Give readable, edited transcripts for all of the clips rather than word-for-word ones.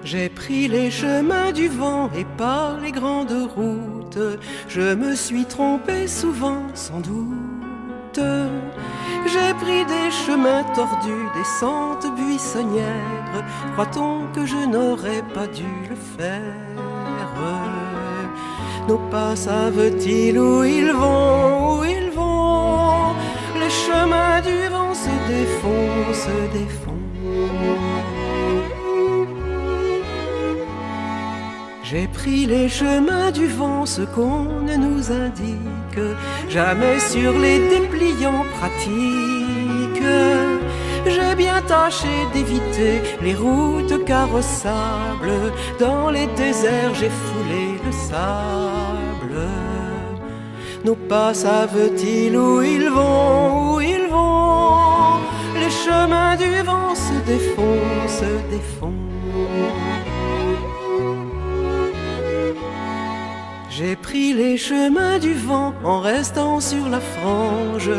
J'ai pris les chemins du vent et pas les grandes routes. Je me suis trompé souvent, sans doute. J'ai pris des chemins tordus, des sentes buissonnières. Croit-on que je n'aurais pas dû le faire? Nos pas savent-ils où ils vont, où ils vont? Les chemins du vent se défont, se défont. J'ai pris les chemins du vent, ce qu'on ne nous indique jamais sur les dépliants pratiques. J'ai bien tâché d'éviter les routes carrossables. Dans les déserts, j'ai foulé le sable. Nos pas savent-ils où ils vont, où ils vont? Les chemins du vent se défont, se défont. J'ai pris les chemins du vent en restant sur la frange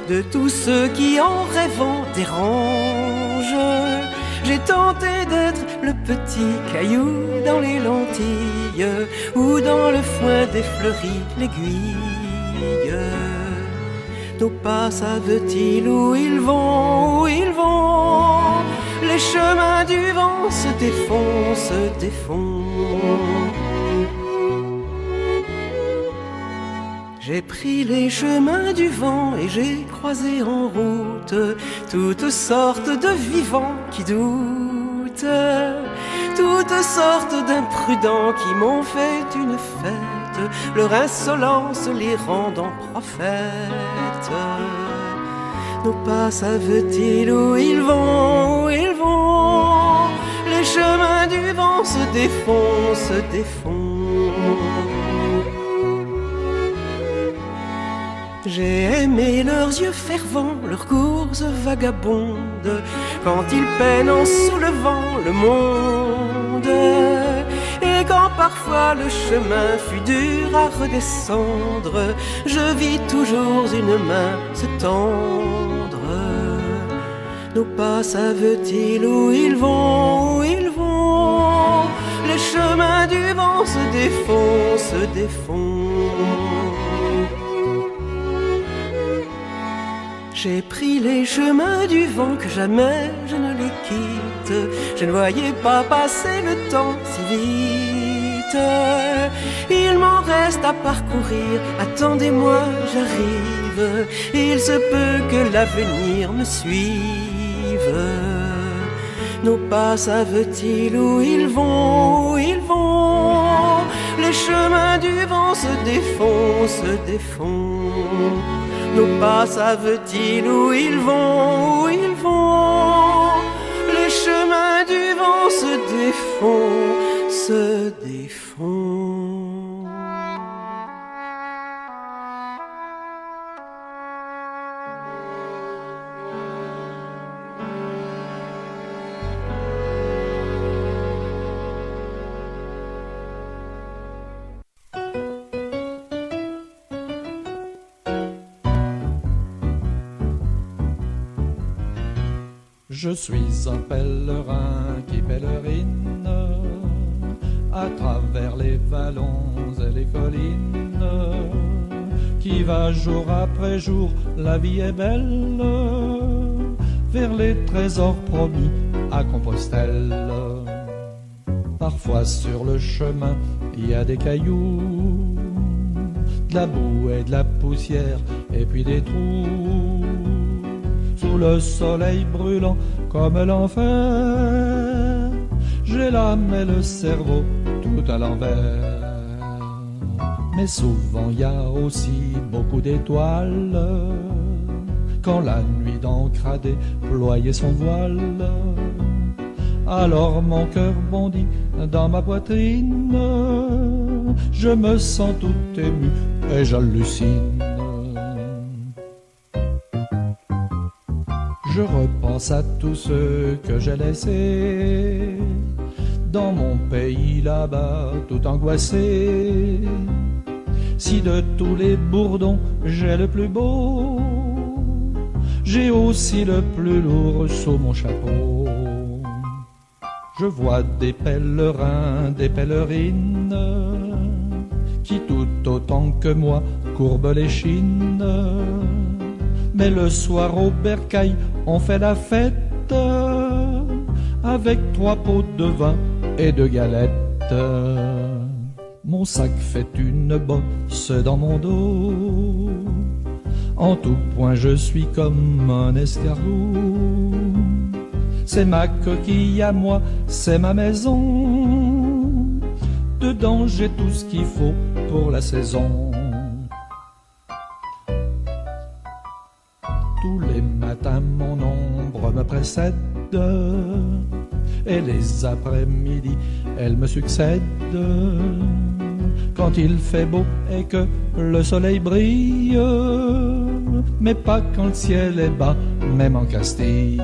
de tous ceux qui en rêvant dérangent. J'ai tenté d'être le petit caillou dans les lentilles ou dans le foin défleuri l'aiguille. Nos pas savent-ils où ils vont, où ils vont? Les chemins du vent se défont, se défont. J'ai pris les chemins du vent et j'ai croisé en route toutes sortes de vivants qui doutent, toutes sortes d'imprudents qui m'ont fait une fête, leur insolence les rendant prophètes. Nos pas savent-ils où ils vont, où ils vont? Les chemins du vent se défont, se défont. J'ai aimé leurs yeux fervents, leurs courses vagabondes, quand ils peinent en soulevant le monde. Et quand parfois le chemin fut dur à redescendre, je vis toujours une main se tendre. Nos pas savent-ils où ils vont, où ils vont? Les chemins du vent se défont, se défont. J'ai pris les chemins du vent que jamais je ne les quitte. Je ne voyais pas passer le temps si vite. Il m'en reste à parcourir, attendez-moi, j'arrive. Il se peut que l'avenir me suive. Nos pas savent-ils où ils vont, où ils vont? Les chemins du vent se défont, se défont. Nos pas savent-ils où ils vont, où ils vont? Les chemins du vent se défont, se défont. Je suis un pèlerin qui pèlerine à travers les vallons et les collines, qui va jour après jour, la vie est belle, vers les trésors promis à Compostelle. Parfois sur le chemin, il y a des cailloux, de la boue et de la poussière, et puis des trous. Sous le soleil brûlant comme l'enfer, j'ai l'âme et le cerveau tout à l'envers. Mais souvent il y a aussi beaucoup d'étoiles, quand la nuit d'encre a déployé son voile. Alors mon cœur bondit dans ma poitrine, je me sens tout ému et j'hallucine. Je repense à tous ceux que j'ai laissés dans mon pays là-bas tout angoissé. Si de tous les bourdons j'ai le plus beau, j'ai aussi le plus lourd sous mon chapeau. Je vois des pèlerins, des pèlerines, qui tout autant que moi courbent les chines. Mais le soir au bercail, on fait la fête, avec 3 pots de vin et 2 galettes. Mon sac fait une bosse dans mon dos, en tout point je suis comme un escargot. C'est ma coquille à moi, c'est ma maison, dedans j'ai tout ce qu'il faut pour la saison. Tous les matins mon ombre me précède, et les après-midi elle me succède. Quand il fait beau et que le soleil brille, mais pas quand le ciel est bas, même en Castille.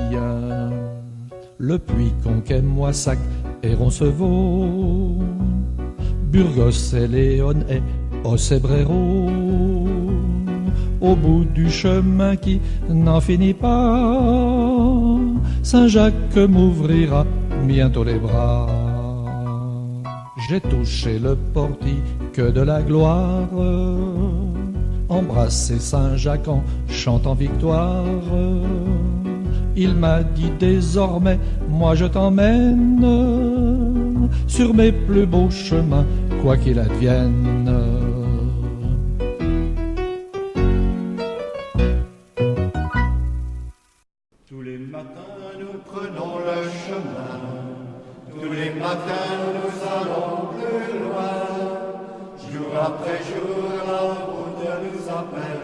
Le Puy-Conquet, Moissac et Roncevaux, Burgos et Léon et Océbrero, au bout du chemin qui n'en finit pas, Saint-Jacques m'ouvrira bientôt les bras. J'ai touché le portique de la gloire, embrassé Saint-Jacques en chantant victoire. Il m'a dit désormais, moi je t'emmène sur mes plus beaux chemins, quoi qu'il advienne. Tous les matins nous prenons le chemin, tous les matins nous allons plus loin, jour après jour la route nous appelle.